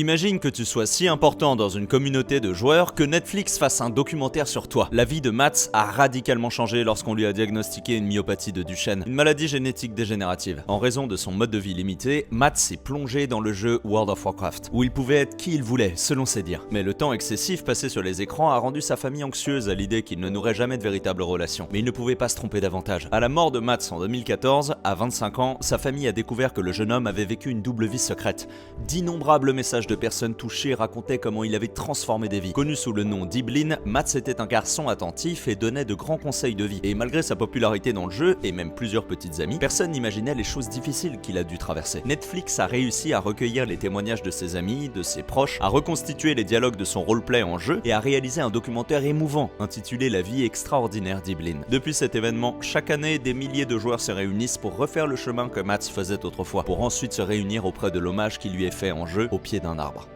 Imagine que tu sois si important dans une communauté de joueurs que Netflix fasse un documentaire sur toi. La vie de Mats a radicalement changé lorsqu'on lui a diagnostiqué une myopathie de Duchenne, une maladie génétique dégénérative. En raison de son mode de vie limité, Mats s'est plongé dans le jeu World of Warcraft, où il pouvait être qui il voulait, selon ses dires. Mais le temps excessif passé sur les écrans a rendu sa famille anxieuse à l'idée qu'il ne nouerait jamais de véritable relation. Mais il ne pouvait pas se tromper davantage. À la mort de Mats en 2014, à 25 ans, sa famille a découvert que le jeune homme avait vécu une double vie secrète. D'innombrables messages de personnes touchées racontaient comment il avait transformé des vies. Connu sous le nom d'Iblin, Mats était un garçon attentif et donnait de grands conseils de vie. Et malgré sa popularité dans le jeu, et même plusieurs petites amies, personne n'imaginait les choses difficiles qu'il a dû traverser. Netflix a réussi à recueillir les témoignages de ses amis, de ses proches, à reconstituer les dialogues de son roleplay en jeu et à réaliser un documentaire émouvant intitulé La vie extraordinaire d'Iblin. Depuis cet événement, chaque année, des milliers de joueurs se réunissent pour refaire le chemin que Mats faisait autrefois, pour ensuite se réunir auprès de l'hommage qui lui est fait en jeu au pied d'un arbre.